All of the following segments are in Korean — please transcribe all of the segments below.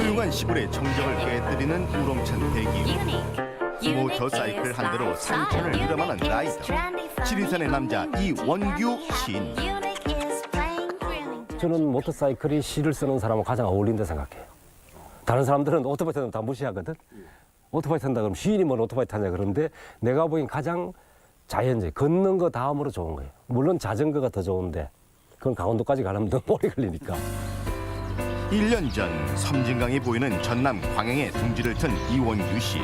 소중한 시골의 정적을 깨뜨리는 우렁찬 대기. 모터사이클 한 대로 산천을 유람하는 라이더. 지리산의 남자 이원규 시인. 저는 모터사이클이 시를 쓰는 사람하고 가장 어울린다 생각해요. 다른 사람들은 오토바이 타는 다 무시하거든. 오토바이 탄다 그러면 시인이 뭐 오토바이 타냐 그러는데 내가 보기엔 가장 자연적, 걷는 거 다음으로 좋은 거예요. 물론 자전거가 더 좋은데 그건 강원도까지 가려면 너무 오래 걸리니까. 1년 전 섬진강이 보이는 전남 광양에 둥지를 튼 이원규 씨.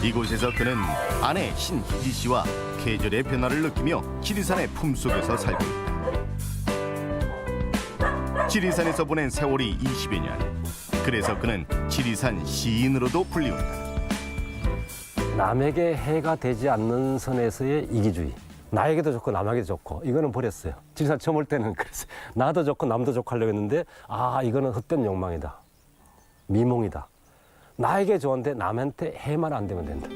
이곳에서 그는 아내 신희지 씨와 계절의 변화를 느끼며 지리산의 품속에서 살고 있다. 지리산에서 보낸 세월이 20여 년. 그래서 그는 지리산 시인으로도 불리운다. 남에게 해가 되지 않는 선에서의 이기주의. 나에게도 좋고 남에게도 좋고 이거는 버렸어요. 지리산 처음 올 때는 그랬어요. 나도 좋고 남도 좋고 하려고 했는데 아 이거는 헛된 욕망이다. 미몽이다. 나에게 좋은데 남한테 해만 안 되면 된다.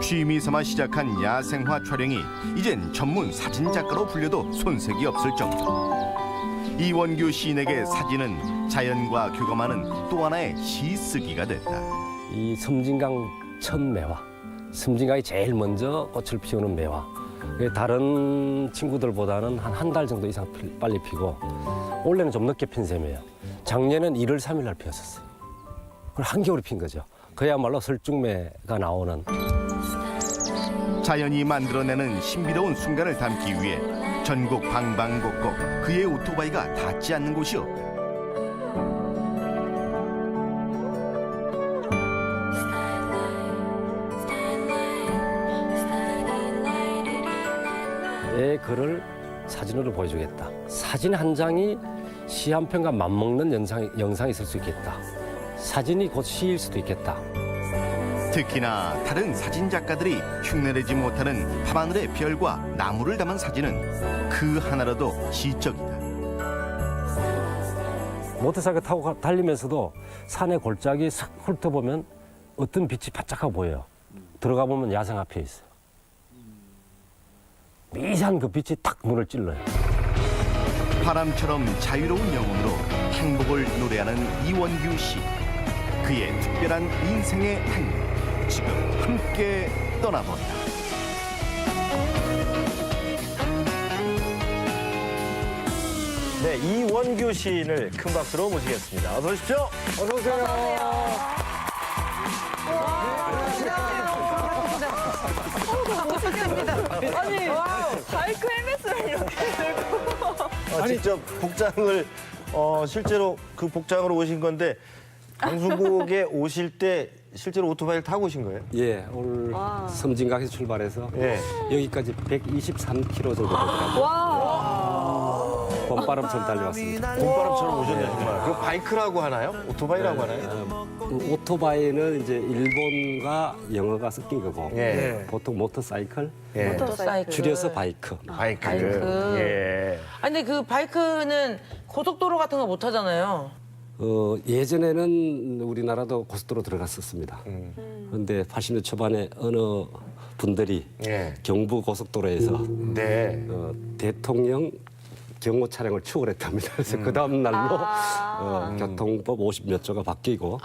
취미 삼아 시작한 야생화 촬영이 이젠 전문 사진작가로 불려도 손색이 없을 정도. 이원규 시인에게 사진은 자연과 교감하는 또 하나의 시쓰기가 됐다. 이 섬진강 첫 매화. 섬진강이 제일 먼저 꽃을 피우는 매화. 다른 친구들보다는 한 달 정도 이상 빨리 피고 올해는 좀 늦게 핀 셈이에요. 작년엔 1월 3일 날 피었었어요. 그걸 한겨울에 핀 거죠. 그야말로 설중매가 나오는. 자연이 만들어내는 신비로운 순간을 담기 위해 전국 방방곡곡 그의 오토바이가 닿지 않는 곳이 없다. 내 글을 사진으로 보여주겠다. 사진 한 장이 시 한 편과 맞먹는 영상이 있을 수 있겠다. 사진이 곧 시일 수도 있겠다. 특히나 다른 사진 작가들이 흉내내지 못하는 밤하늘의 별과 나무를 담은 사진은 그 하나라도 시적이다. 모터사이클 타고 달리면서도 산의 골짜기 슥 훑어보면 어떤 빛이 바짝하고 보여요. 들어가 보면 야생화 피어 있어요. 미세한 그 빛이 탁 눈을 찔러요. 바람처럼 자유로운 영혼으로 행복을 노래하는 이원규 씨. 그의 특별한 인생의 행복 지금 함께 떠나본다. 네, 이원규 시인을 큰 박수로 모시겠습니다. 어서 오십시오. 어서 오세요. 아니, 바이크 헬멧을 이렇게 들고. 직접 복장을 실제로 그 복장으로 오신 건데 방송국에 오실 때 실제로 오토바이를 타고 오신 거예요? 예, 오늘 섬진강에서 출발해서 예. 여기까지 123km 정도 되더라고요. 봄바람처럼 달려왔습니다. 봄바람처럼 오셨네요, 정말. 그 바이크라고 하나요? 오토바이라고 하나요? 오토바이는 이제 일본과 영어가 섞인 거고 예. 보통 모터사이클 예. 모터사이클. 줄여서 바이크. 바이크. 바이크. 예. 아니, 근데 그 바이크는 고속도로 같은 거 못 하잖아요. 예전에는 우리나라도 고속도로 들어갔었습니다. 그런데 80년 초반에 어느 분들이 예. 경부 고속도로에서 네. 대통령 경호 차량을 추월했답니다. 그래서 그 다음 날로 교통법 50 몇 조가 바뀌고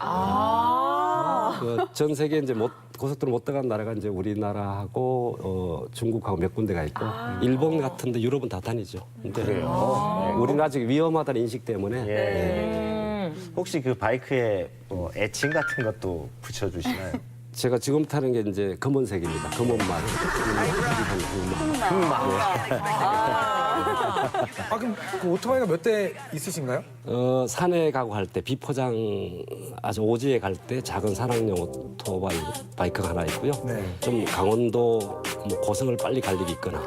전 세계 이제 고속도로 못 들어간 나라가 이제 우리나라하고 중국하고 몇 군데가 있고 일본 같은데 유럽은 다 다니죠. 근데 우리는 아직 위험하다는 인식 때문에 예. 혹시 그 바이크에 뭐 애칭 같은 것도 붙여주시나요? 제가 지금 타는 게 이제 검은색입니다. 검은말. 아, 그럼 그 오토바이가 몇 대 있으신가요? 산에 가고 할 때 비포장 아주 오지에 갈 때 작은 산악용 오토바이 바이크가 하나 있고요. 네. 좀 강원도 뭐 고성을 빨리 갈 일이 있거나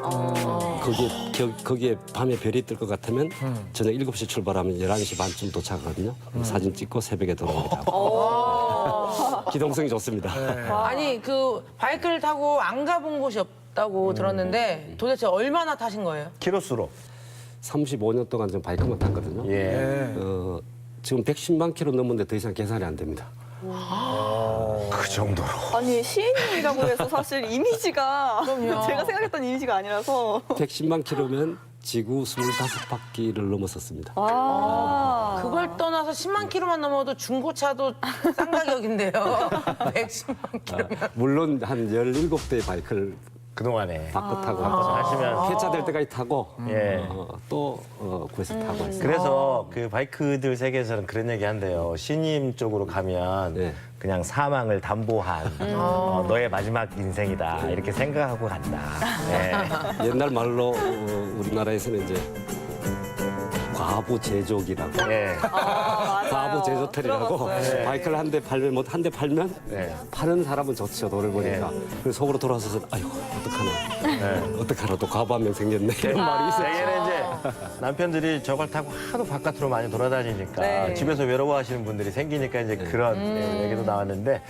거기에 밤에 별이 뜰 것 같으면 저녁 7시 출발하면 11시 반쯤 도착하거든요. 사진 찍고 새벽에 돌아오기도 하고. 기동성이 좋습니다. 아니, 그 바이크를 타고 안 가본 곳이 없다고 들었는데 도대체 얼마나 타신 거예요? 키로수로. 35년 동안 좀 바이크만 탔거든요. 예. 지금 110만 킬로 넘었는데 더 이상 계산이 안 됩니다. 그 정도로. 아니 시인이라고 해서 사실 이미지가 그럼요. 제가 생각했던 이미지가 아니라서 110만 킬로면 지구 25바퀴를 넘었었습니다. 아 그걸 떠나서 10만 킬로만 넘어도 중고차도 싼 가격인데요. 110만 킬로면. 물론 한 17대의 바이크를 그동안에 바꿔 타고 하시면 폐차 될 때까지 타고 예. 또 구해서 타고 있어요. 그래서 그 바이크들 세계에서는 그런 얘기 한대요. 신임 쪽으로 가면 네. 그냥 사망을 담보한 너의 마지막 인생이다 이렇게 생각하고 간다. 네. 옛날 말로 우리나라에서는 이제 과부 제족이라고 네. 과부 제조텔이라고 들어봤어요. 바이크를 한 대 팔면 뭐 한 대 팔면 네. 파는 사람은 좋죠 돈을 버니까 그래서 속으로 돌아서서 아이고 어떡하나 어떡하나 또 과부 한 명 생겼네 이런 말이 있어요. 대개는 이제 남편들이 저걸 타고 하도 바깥으로 많이 돌아다니니까 네. 집에서 외로워하시는 분들이 생기니까 이제 그런 얘기도 나왔는데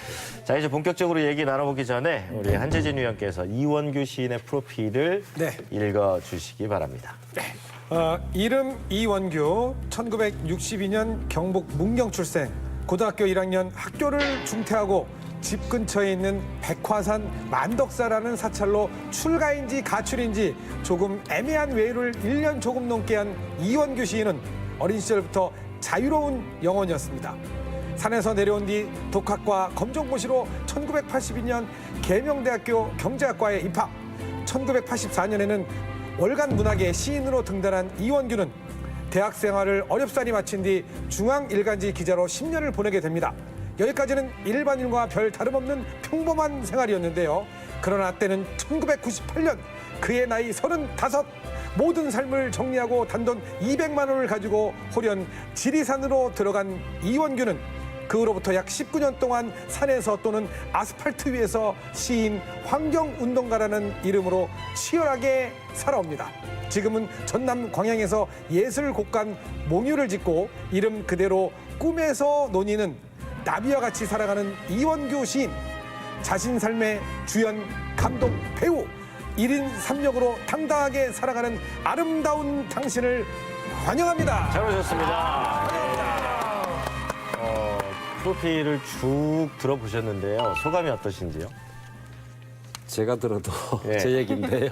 자 이제 본격적으로 얘기 나눠보기 전에 우리 한재진 위원께서 이원규 시인의 프로필을 네. 읽어주시기 바랍니다. 이름 이원규, 1962년 경북 문경 출생, 고등학교 1학년 학교를 중퇴하고 집 근처에 있는 백화산 만덕사라는 사찰로 출가인지 가출인지 조금 애매한 외유를 1년 조금 넘게 한 이원규 시인은 어린 시절부터 자유로운 영혼이었습니다. 산에서 내려온 뒤 독학과 검정고시로 1982년 계명대학교 경제학과에 입학, 1984년에는 월간 문학의 시인으로 등단한 이원규는 대학 생활을 어렵사리 마친 뒤 중앙일간지 기자로 10년을 보내게 됩니다. 여기까지는 일반인과 별 다름없는 평범한 생활이었는데요. 그러나 때는 1998년 그의 나이 35, 모든 삶을 정리하고 단돈 200만 원을 가지고 홀연 지리산으로 들어간 이원규는 그 후로부터 약 19년 동안 산에서 또는 아스팔트 위에서 시인 환경운동가라는 이름으로 치열하게 살아옵니다. 지금은 전남 광양에서 예술곡간 몽유를 짓고 이름 그대로 꿈에서 논의는 나비와 같이 살아가는 이원규 시인. 자신 삶의 주연, 감독, 배우, 1인 3역으로 당당하게 살아가는 아름다운 당신을 환영합니다. 잘 오셨습니다. 프로필을 쭉 들어보셨는데요. 소감이 어떠신지요? 제가 들어도 예. 제 얘기인데요.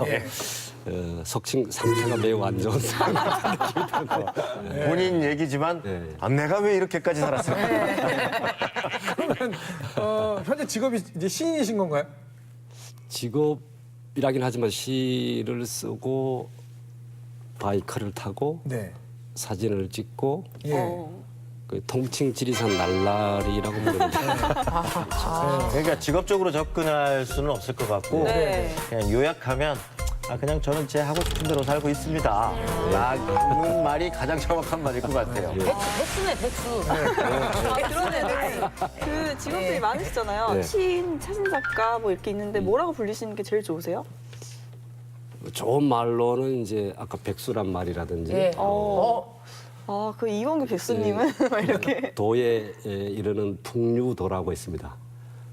속칭 상태가 매우 안 좋은 사람. 본인 얘기지만 네. 아, 내가 왜 이렇게까지 살았을까? 그러면 현재 직업이 이제 시인이신 건가요? 직업이라긴 하지만 시를 쓰고 바이크를 타고 네. 사진을 찍고 예. 그 통칭 지리산 날라리라고 부르는데 그러니까 직업적으로 접근할 수는 없을 것 같고 네. 그냥 요약하면 그냥 저는 제 하고 싶은 대로 살고 있습니다. 라는 말이 가장 정확한 말일 것 같아요. 백수네, 백수. 그러네. 그 직업들이 많으시잖아요. 네. 시인, 사진작가 뭐 이렇게 있는데 뭐라고 불리시는 게 제일 좋으세요? 좋은 말로는 이제 아까 백수란 말이라든지 예. 아, 그 이원규 백수님은 막 이렇게. 도에 이르는 풍류도라고 있습니다.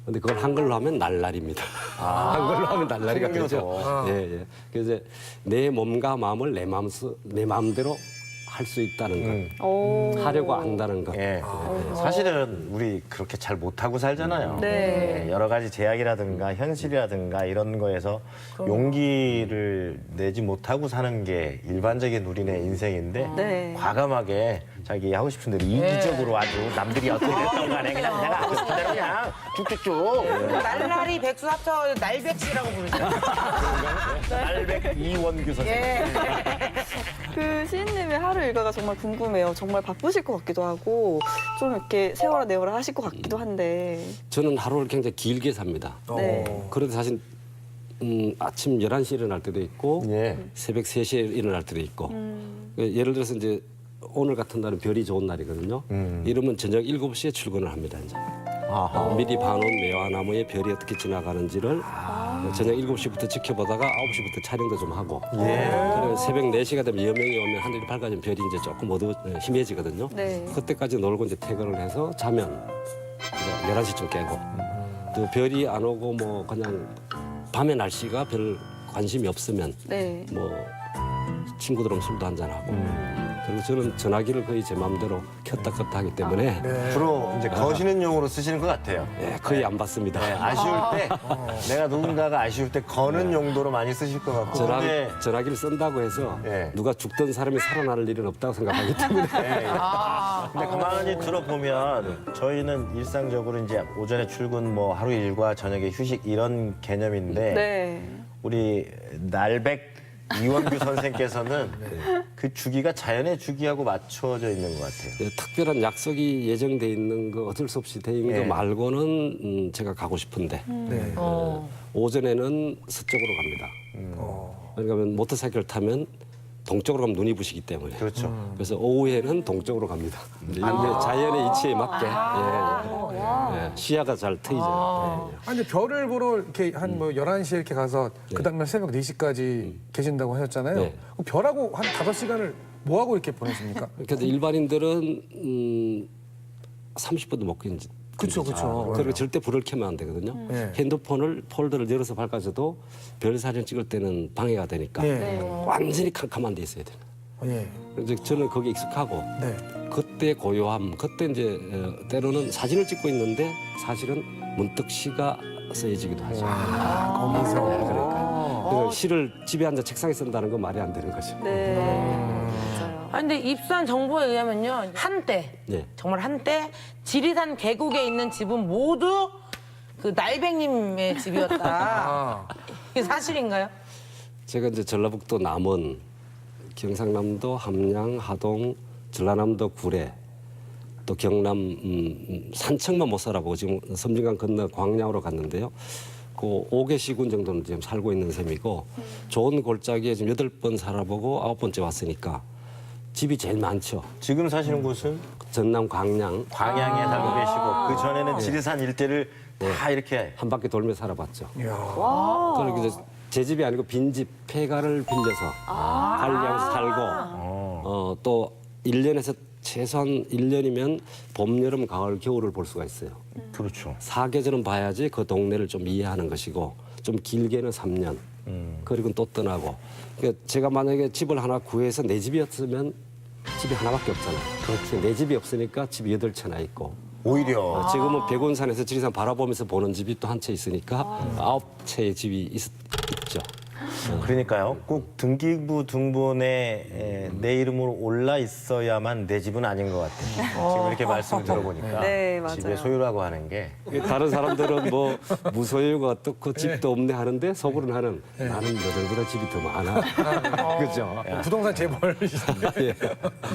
근데 그걸 한글로 하면 날라리입니다. 한글로 하면 날라리가 되죠. 예, 예. 그래서 이제 내 몸과 마음을 내 마음대로 할 수 있다는 것, 오. 하려고 안다는 것. 예. 사실은 우리 그렇게 잘 못하고 살잖아요. 네. 예, 여러 가지 제약이라든가 현실이라든가 이런 거에서 용기를 내지 못하고 사는 게 일반적인 우리네 인생인데 네. 과감하게 자기 하고 싶은 대로 이기적으로 아주 남들이 어떻게 됐던 간에 그냥 내가 하고 싶은 대로 그냥 쭉쭉쭉 날라리 백수 합쳐 날백씨라고 부르죠. 날백 이원규 선생님. 그 시인님의 하루 일과가 정말 궁금해요. 정말 바쁘실 것 같기도 하고 좀 이렇게 세월아 내월아 하실 것 같기도 한데. 저는 하루를 굉장히 길게 삽니다. 네. 그런데 사실 아침 11시에 일어날 때도 있고 예. 새벽 3시에 일어날 때도 있고 예를 들어서 이제 오늘 같은 날은 별이 좋은 날이거든요. 이러면 저녁 7시에 출근을 합니다. 이제. 미리 봐놓은 매화나무에 별이 어떻게 지나가는지를 저녁 7시부터 지켜보다가 9시부터 촬영도 좀 하고 그리고 새벽 4시가 되면 여명이 오면 하늘이 밝아지면 별이 이제 조금 희미해지거든요. 네. 그때까지 놀고 이제 퇴근을 해서 자면 이제 11시쯤 깨고 또 별이 안 오고 뭐 그냥 밤의 날씨가 별 관심이 없으면 네. 뭐 친구들하고 술도 한잔하고 그리고 저는 전화기를 거의 제 마음대로 켰다 껐다 하기 때문에 주로 이제 거시는 용어로 쓰시는 것 같아요. 예, 거의 안 받습니다. 네, 아쉬울 때 내가 누군가가 아쉬울 때 거는 용도로 많이 쓰실 것 같고 근데 전화기를 쓴다고 해서 예. 누가 죽던 사람이 살아날 일은 없다고 생각하기 때문에 근데 가만히 가만히 들어보면 저희는 일상적으로 이제 오전에 출근 뭐 하루 일과 저녁에 휴식 이런 개념인데 네. 우리 날백 이원규 선생께서는 그 주기가 자연의 주기하고 맞춰져 있는 것 같아요. 예, 특별한 약속이 예정돼 있는 거 어쩔 수 없이 돼 있는 예. 거 말고는 제가 가고 싶은데 네. 오전에는 서쪽으로 갑니다. 왜냐하면 모터사이클 타면 동쪽으로 가면 눈이 부시기 때문에. 그렇죠. 그래서 오후에는 동쪽으로 갑니다. 이게 자연의 이치에 맞게 시야가 잘 트이죠. 예, 예. 아니, 별을 보러 이렇게 한 뭐 11시에 이렇게 가서 그 다음날 새벽 4시까지 계신다고 하셨잖아요. 네. 그럼 별하고 한 5시간을 뭐 하고 이렇게 보내십니까? 그래서 일반인들은 30분도 못 견디. 그쵸, 그쵸. 그리고 절대 불을 켜면 안 되거든요. 네. 핸드폰을 폴더를 열어서 밝아져도 별 사진 찍을 때는 방해가 되니까 네. 완전히 캄캄한 데 있어야 돼요. 예. 이제 저는 거기에 익숙하고 네. 그때 고요함, 그때 이제 때로는 사진을 찍고 있는데 사실은 문득 시가 쓰여지기도 하죠. 거기서. 그러니까 시를 집에 앉아 책상에 쓴다는 건 말이 안 되는 거죠. 네. 맞아요. 아 근데 입산 정보에 의하면요 한때 네. 정말 한때 지리산 계곡에 있는 집은 모두 그 날백님의 집이었다. 이게 사실인가요? 제가 이제 전라북도 남원, 경상남도 함양, 하동, 전라남도 구례, 또 경남 산청만 못 살아보고 지금 섬진강 건너 광양으로 갔는데요. 그 5개 시군 정도는 지금 살고 있는 셈이고 좋은 골짜기에 지금 8번 살아보고 9번째 왔으니까 집이 제일 많죠. 지금 사시는 곳은 전남 광양 광양에 살고 계시고 그 전에는 지리산 일대를 다 이렇게 한 바퀴 돌며 살아봤죠. 이야. 그리고 이제 제 집이 아니고 빈집 폐가를 빌려서 관리하면서 살고 또 1년에서 최소한 1년이면 봄, 여름, 가을, 겨울을 볼 수가 있어요. 그렇죠. 사계절은 봐야지 그 동네를 좀 이해하는 것이고 좀 길게는 3년 그리고 또 떠나고 그러니까 제가 만약에 집을 하나 구해서 내 집이었으면 집이 하나밖에 없잖아요. 그렇죠. 내 집이 없으니까 집이 8채나 있고 오히려 지금은 백운산에서 지리산 바라보면서 보는 집이 또 한 채 있으니까 9채의 집이 있죠. 그러니까요. 꼭 등기부 등본에 내 이름으로 올라 있어야만 내 집은 아닌 것 같아요. 지금 이렇게 말씀을 들어보니까 네, 맞아요. 집의 소유라고 하는 게 다른 사람들은 뭐 무소유가 어떻고 집도 없네 하는데 속으로는 하는 나는 너들보다 집이 더 많아. 그죠? 부동산 재벌. 예.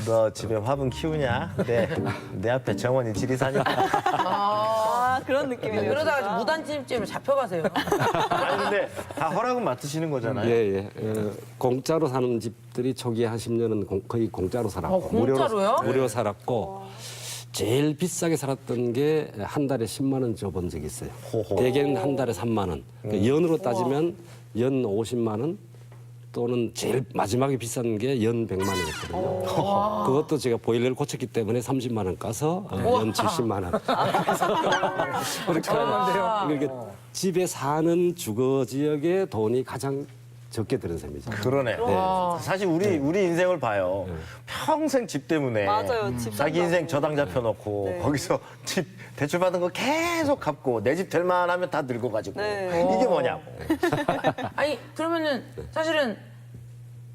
너 집에 화분 키우냐? 내 앞에 정원이 지리산이야. 아, 그런 느낌이네요. 그러다가 진짜. 무단침입죄로 잡혀가세요. 아니 근데 다 허락은 맡으시는 거잖아요. 예, 예. 공짜로 사는 집들이 초기에 한 10년은 거의 공짜로 살았고 공짜로요? 무료 살았고 제일 비싸게 살았던 게 한 달에 10만 원 줘본 적이 있어요. 호호. 대개는 한 달에 3만 원. 그러니까 연으로 따지면 연 50만 원 또는 제일 마지막에 비싼 게 연 100만 원이었거든요. 그것도 제가 보일러를 고쳤기 때문에 30만 원 까서 연 70만 원. 그러니까 집에 사는 주거 지역에 돈이 가장 적게 드는 셈이죠. 그러네요. 사실 우리 인생을 봐요. 평생 집 때문에 맞아요. 집 자기 산다고. 인생 저당 잡혀놓고 네. 거기서 집 대출 받은 거 계속 갚고 내 집 될 만하면 다 늙어가지고 네. 이게 뭐냐고. 아니 그러면은 사실은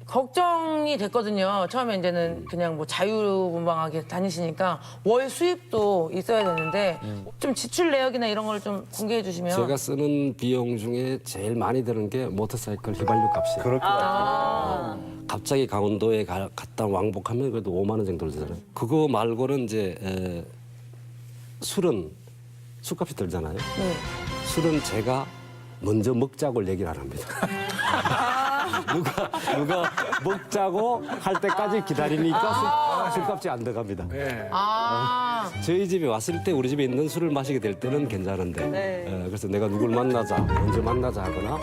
걱정이 됐거든요. 처음에 이제는 그냥 뭐 자유분방하게 다니시니까 월 수입도 있어야 되는데 좀 지출 내역이나 이런 걸 좀 공개해 주시면 제가 쓰는 비용 중에 제일 많이 드는 게 모터사이클 휘발유 값이에요. 그럴 것 같아요. 갑자기 강원도에 갔다 왕복하면 그래도 5만 원 정도 들잖아요. 그거 말고는 이제 술은 술값이 들잖아요. 술은 제가 먼저 먹자고 얘기를 안 합니다. 누가 먹자고 할 때까지 기다리니까 술값이 안 들어갑니다. 아 저희 집에 왔을 때 우리 집에 있는 술을 마시게 될 때는 괜찮은데 네. 그래서 내가 누굴 만나자 언제 만나자 하거나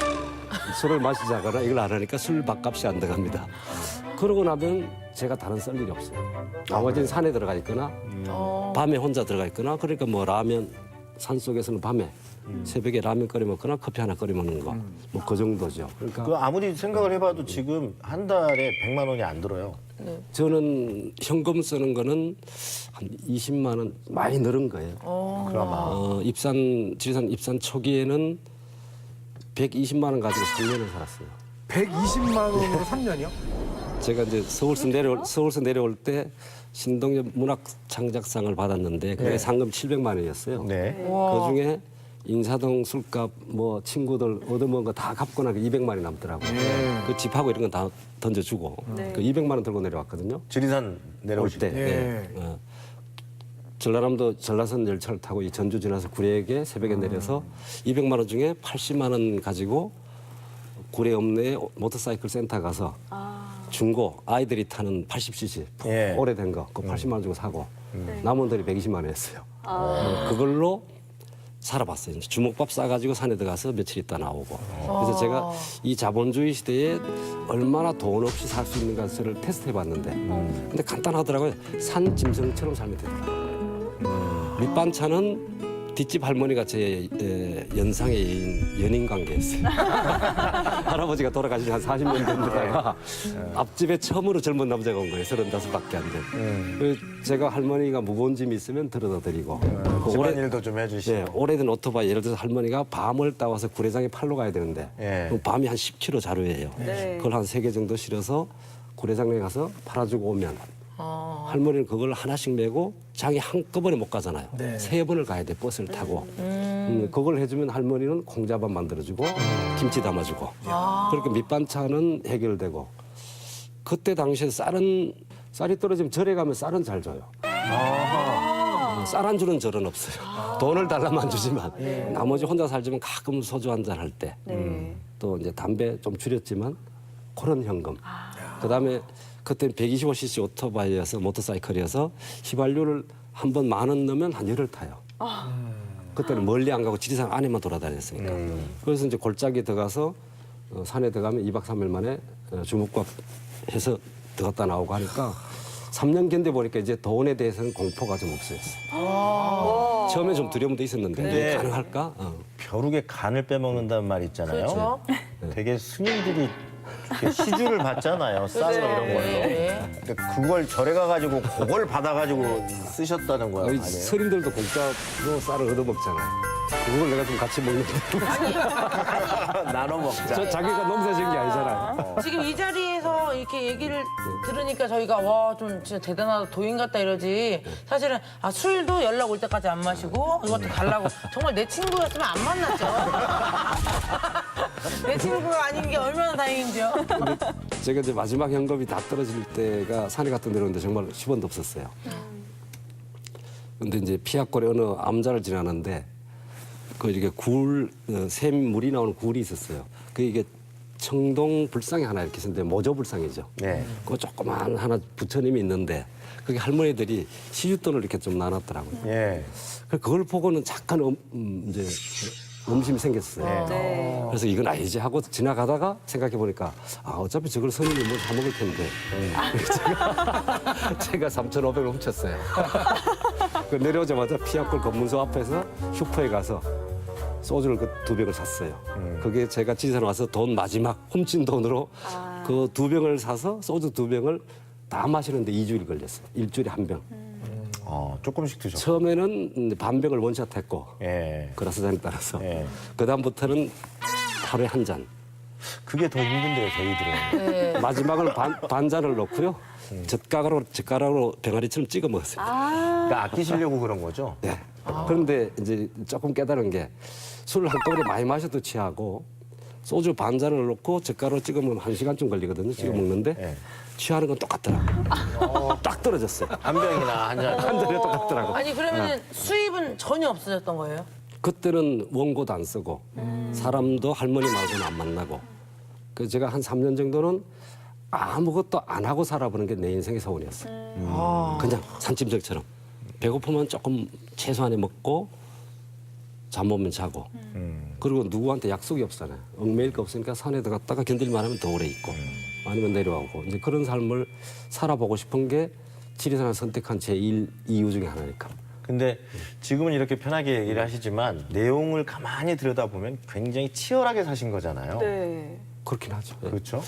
술을 마시자 하거나 이걸 안 하니까 술 밥값이 안 들어갑니다. 그러고 나면 제가 다른 쓸 일이 없어요. 나머지는 산에 들어가 있거나 밤에 혼자 들어가 있거나 그러니까 뭐 라면 산속에서는 밤에 새벽에 라면 끓여 먹거나 커피 하나 끓여 먹는 거 뭐 그 정도죠. 그러니까 그 아무리 생각을 해봐도 지금 한 달에 100만 원이 안 들어요. 저는 현금 쓰는 거는 한 20만 원 많이 늘은 거예요. 그나마. 지리산 입산 초기에는 120만 원 가지고 3년을 살았어요. 120만 원으로 3년이요? 제가 이제 서울서 내려올 때 신동엽 문학 창작상을 받았는데 그게 네. 상금 700만 원이었어요. 네. 와. 그 중에 인사동 술값 뭐 친구들 얻어먹은 거 다 갚고 나니까 200만 원이 남더라고요. 그 집하고 이런 건 다 던져주고 네. 그 200만 원 들고 내려왔거든요. 지리산 내려오실 올 때. 때. 네. 전라남도 전라선 열차를 타고 이 전주 지나서 구례에 새벽에 내려서 200만 원 중에 80만 원 가지고 구례 읍내 모터사이클 센터 가서 중고 아이들이 타는 80cc 예. 오래된 거 그 80만 원 주고 사고 남은 돈이 120만 원이었어요. 아. 그걸로 살아봤어요. 이제 주먹밥 싸가지고 산에 들어가서 며칠 있다 나오고. 그래서 제가 이 자본주의 시대에 얼마나 돈 없이 살 수 있는가를 테스트해봤는데, 근데 간단하더라고요. 산 짐승처럼 살면 되더라고요. 밑반찬은 뒷집 할머니가 제 연상의 연인 관계였어요. 할아버지가 돌아가신 지 한 40년 됐다가 앞집에 처음으로 젊은 남자가 온 거예요. 35밖에 안 된. 그래서 제가 할머니가 무거운 짐이 있으면 들어다 드리고. 그 집안일도 좀 해주시고. 네, 오래된 오토바이 예를 들어서 할머니가 밤을 따와서 구례장에 팔러 가야 되는데 예. 그럼 밤이 한 10km 자루예요. 네. 그걸 한 3개 정도 실어서 구례장에 가서 팔아주고 오면 할머니는 그걸 하나씩 메고 장에 한꺼번에 못 가잖아요. 3번을 가야 돼, 버스를 타고. 그걸 해주면 할머니는 콩자반 만들어주고 김치 담아주고. 그렇게 밑반찬은 해결되고. 그때 당시에 쌀이 떨어지면 절에 가면 쌀은 잘 줘요. 쌀 안 주는 절은 없어요. 돈을 달라만 주지만 나머지 혼자 살지만 가끔 소주 한잔 할 때. 네. 또 이제 담배 좀 줄였지만 그런 현금. 그다음에 그때는 125cc 오토바이여서 모터사이클이어서 휘발유를 한 번 10,000원 넣으면 한 열흘 타요. 그때는 멀리 안 가고 지리산 안에만 돌아다녔으니까. 그래서 이제 골짜기 들어가서 산에 들어가면 2박 3일 만에 주먹밥 해서 들어갔다 나오고 하니까 3년 견뎌보니까 이제 돈에 대해서는 공포가 좀 없어졌어요. 처음에 좀 두려움도 있었는데 이게 가능할까? 벼룩의 간을 빼먹는다는 말 있잖아요. 그렇죠. 되게 스님들이 이렇게 시주를 받잖아요. 쌀로 이런 걸로. 네. 근데 그걸 절에 가가지고 그걸 받아가지고 쓰셨다는 거야. 이 아니에요? 스님들도 공짜로 쌀을 얻어먹잖아요. 그걸 내가 좀 같이 먹는 게 나눠 먹자. 저 자기가 농사 지은 게 아니잖아요. 지금 이 자리에서 이렇게 얘기를 들으니까 저희가 와 좀 진짜 대단하다 도인 같다 이러지 사실은 술도 연락 올 때까지 안 마시고 이것도 달라고 정말 내 친구였으면 안 만났죠. 내 친구가 아닌 게 얼마나 다행인지요. 제가 이제 마지막 현금이 다 떨어질 때가 산에 갔다 내려오는데 정말 10원도 없었어요. 근데 이제 피악골에 어느 암자를 지나는데 그 이렇게 샘물이 나오는 굴이 있었어요. 그 이게 청동 불상이 하나 이렇게 있었는데 모조 불상이죠. 네. 그 조그만 하나 부처님이 있는데 그게 할머니들이 시읒돈을 이렇게 좀 나눴더라고요. 예. 그걸 보고는 잠깐 이제 음심이 생겼어요. 네. 그래서 이건 아니지 하고 지나가다가 생각해 보니까 어차피 저걸 스님이 뭐 다 먹을 텐데 제가 3,500을 훔쳤어요. 그 내려오자마자 피아골 검문소 앞에서 슈퍼에 가서 소주를 그 2병을 샀어요. 그게 제가 지리산 와서 돈 마지막 훔친 돈으로 그 2병을 사서 소주 2병을 다 마시는데 2주일 걸렸어요. 일주일에 1병. 조금씩 드셨고. 처음에는 반병을 원샷했고 예. 그라스잔에 따라서 예. 그다음부터는 하루에 한 잔. 그게 더 힘든데요, 저희들은. 네. 마지막을 반 잔을 넣고요. 젓가락으로 병아리처럼 찍어 먹었어요. 그러니까 아끼시려고 그런 거죠? 네. 그런데 이제 조금 깨달은 게 술을 한꺼번에 많이 마셔도 취하고 소주 반 잔을 넣고 젓가락으로 찍어 먹으면 1시간쯤 걸리거든요. 찍어 먹는데 예. 취하는 건 똑같더라고요. 딱 떨어졌어요. 한 병이나 한 잔. 한 잔에 똑같더라고. 아니 그러면 수입은 전혀 없어졌던 거예요? 그때는 원고도 안 쓰고 사람도 할머니 말고는 안 만나고 그 제가 한 3년 정도는 아무것도 안 하고 살아보는 게 내 인생의 소원이었어요. 그냥 산짐승처럼 배고프면 조금 최소한에 먹고 잠 오면 자고 그리고 누구한테 약속이 없잖아요. 얽매일 거 없으니까 산에 들어갔다가 견딜만 하면 더 오래 있고 아니면 내려오고 이제 그런 삶을 살아보고 싶은 게 지리산을 선택한 제1 이유 중에 하나니까. 근데 지금은 이렇게 편하게 얘기를 하시지만 내용을 가만히 들여다보면 굉장히 치열하게 사신 거잖아요. 네. 그렇긴 하죠. 예. 그렇죠?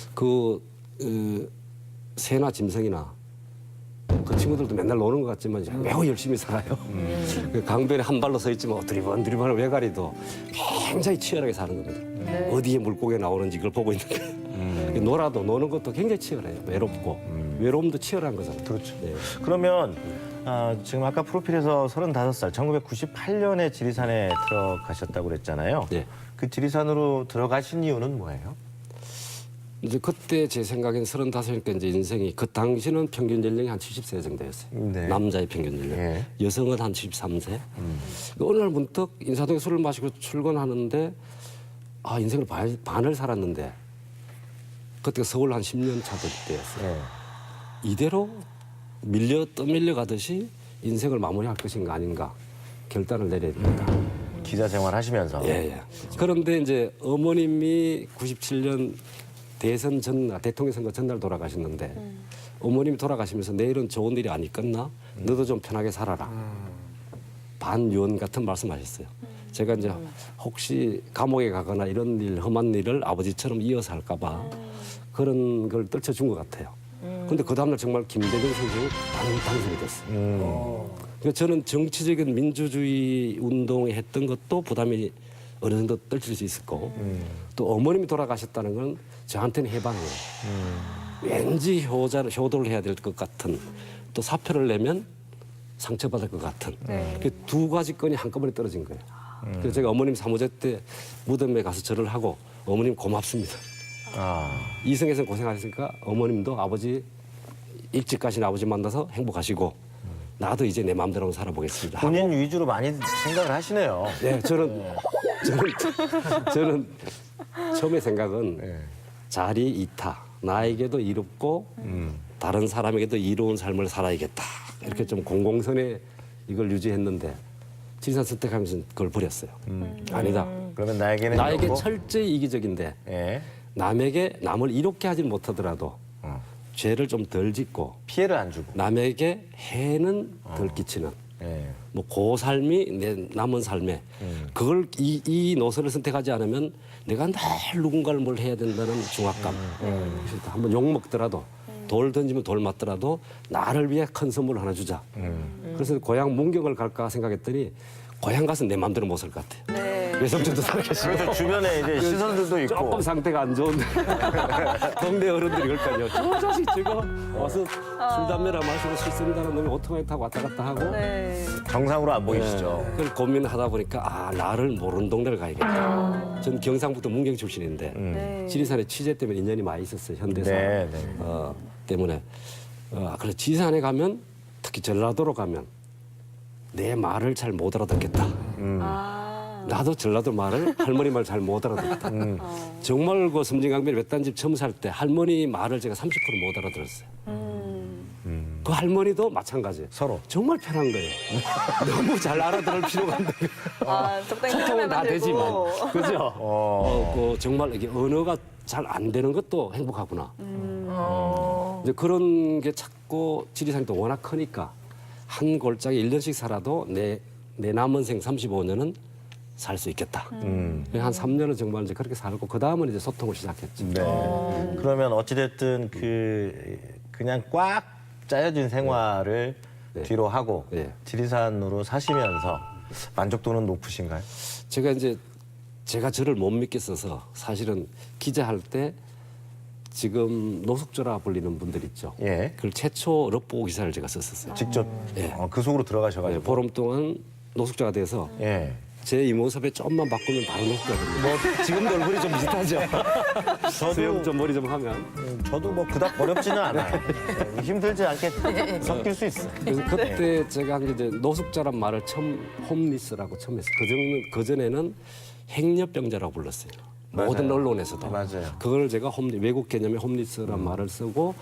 새나 짐승이나 그 친구들도 맨날 노는 것 같지만 이제 매우 열심히 살아요. 그 강변에 한 발로 서 있지만 드리번드리번 외가리도 굉장히 치열하게 사는 겁니다. 어디에 물고기가 나오는지 그걸 보고 있는 거예요. 놀아도 노는 것도 굉장히 치열해요. 외롭고. 외로움도 치열한 거잖아요. 그렇죠. 예. 그러면 지금 아까 프로필에서 35살, 1998년에 지리산에 들어가셨다고 그랬잖아요. 예. 그 지리산으로 들어가신 이유는 뭐예요? 이제 그때 제 생각에는 35이니까 이제 인생이 그 당시는 평균 연령이 한 70세 정도였어요. 네. 남자의 평균 연령. 예. 여성은 한 73세. 어느 날 문득 인사동에 술을 마시고 출근하는데 아 인생을 반을 살았는데 그때가 서울 한 10년 차될 때였어요. 예. 이대로 떠밀려 가듯이 인생을 마무리할 것인가 아닌가 결단을 내려야 됩니다. 기자 생활하시면서. 예, 예. 그런데 이제 어머님이 97년 대선 전날, 대통령 선거 전날 돌아가셨는데 어머님이 돌아가시면서 내일은 좋은 일이 안 있겠나? 너도 좀 편하게 살아라. 반유언 같은 말씀하셨어요. 제가 이제 혹시 감옥에 가거나 이런 일, 험한 일을 아버지처럼 이어서 할까 봐 그런 걸 떨쳐준 것 같아요. 근데 그 다음날 정말 김대중 선생이 당선이 됐어요. 그러니까 저는 정치적인 민주주의 운동에 했던 것도 부담이 어느 정도 떨칠 수 있었고 또 어머님이 돌아가셨다는 건 저한테는 해방이에요. 왠지 효도를 해야 될 것 같은 또 사표를 내면 상처받을 것 같은 그 두 가지 건이 한꺼번에 떨어진 거예요. 그래서 제가 어머님 사무제 때 무덤에 가서 절을 하고 어머님 고맙습니다. 이승에서 고생하셨으니까 어머님도 아버지 일찍 가신 아버지 만나서 행복하시고 나도 이제 내 마음대로 살아보겠습니다. 본인 위주로 많이 생각을 하시네요. 네, 저는 처음에 생각은 자리 이타, 나에게도 이롭고 다른 사람에게도 이로운 삶을 살아야겠다. 이렇게 좀 공공선에 이걸 유지했는데 지리산 선택하면서 그걸 버렸어요. 아니다. 그러면 나에게는 나에게 이렇고, 철저히 이기적인데 예. 남을 이롭게 하진 못하더라도 죄를 좀 덜 짓고 피해를 안 주고. 남에게 해는 덜 끼치는 예. 뭐 그 삶이 내 남은 삶에 그걸 이 노선을 선택하지 않으면 내가 늘 누군가를 뭘 해야 된다는 중압감. 그래서 한번 욕 먹더라도 돌 던지면 돌 맞더라도 나를 위해 큰 선물을 하나 주자. 그래서 고향 문경을 갈까 생각했더니 고향 가서 내 마음대로 못 살 것 같아요. 네. 외삼촌도 살아계시고 그래서 주변에 이제 시선들도 있고. 조금 상태가 안 좋은데 동네 어른들이 그럴까요? 저 자식 저거 와서 술 담배나 마시고 싫습니다는 놈이 오토바이 타고 왔다 갔다 하고 네. 정상으로 안 보이시죠? 그걸 고민하다 보니까 아 나를 모르는 동네를 가야겠다. 전 경상북도 문경 출신인데 네. 지리산에 취재 때문에 인연이 많이 있었어요. 현대사 네, 네. 때문에. 그래 지리산에 가면 특히 전라도로 가면 내 말을 잘 못 알아듣겠다. 나도 전라도 말을 할머니 말 잘 못 알아듣겠다. 정말 그 섬진강변 외딴집 처음 살 때 할머니 말을 제가 30% 못 알아들었어요. 그 할머니도 마찬가지예요. 서로. 정말 편한 거예요. 너무 잘 알아들을 필요가 없는 거예요. 적당히 소통은 다 되지만, 그죠? 그 정말 이게 언어가 잘 안 되는 것도 행복하구나. 이제 그런 게 자꾸 지리산이 또 워낙 크니까 한 골짜기 1년씩 살아도 내 남은 생 35년은 살 수 있겠다. 한 3년은 정말 이제 그렇게 살고 그 다음은 이제 소통을 시작했죠. 네. 그러면 어찌됐든 그냥 꽉 짜여진 생활을 뒤로 하고 네. 지리산으로 사시면서 만족도는 높으신가요? 제가 저를 못 믿겠어서 사실은 기자할 때 지금 노숙자라 불리는 분들 있죠. 예. 그걸 최초 럽보 기사를 제가 썼었어요. 직접 예. 그 속으로 들어가셔가지고. 보름 동안 노숙자가 돼서 예. 제 이 모습에 좀만 바꾸면 바로 노숙자거든요. 지금도 얼굴이 좀 비슷하죠. 수염 좀 머리 좀 하면. 저도 뭐 그닥 어렵지는 않아요. 네, 힘들지 않게 섞일 수 있어요. 그래서 그때 제가 한 게 이제 노숙자란 말을 처음 홈리스라고 처음 했어요. 그전에는 행렬병자라고 불렀어요. 모든 언론에서도. 맞아요. 그걸 제가 외국 개념의 홈리스란 말을 쓰고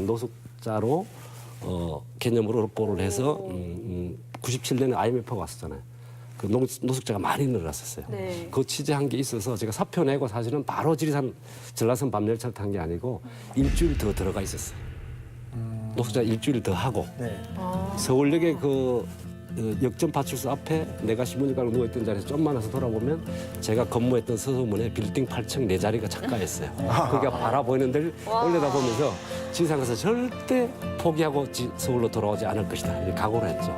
노숙자로 개념으로 럽보를 해서 97년에 IMF가 왔었잖아요. 그 노숙자가 많이 늘어났었어요. 네. 그 취재한 게 있어서 제가 사표 내고 사실은 바로 전라선 밤열차를 탄 게 아니고 일주일 더 들어가 있었어요. 노숙자 일주일 더 하고 서울역에 그 역전 파출소 앞에 내가 신문지 깔고 누워있던 자리에서 좀만 와서 돌아보면 제가 근무했던 서소문에 빌딩 8층 내 자리가 작가였어요. 거기가 바라보이는 데를 올려다보면서 지리산 가서 절대 포기하고 서울로 돌아오지 않을 것이다. 이렇게 각오를 했죠.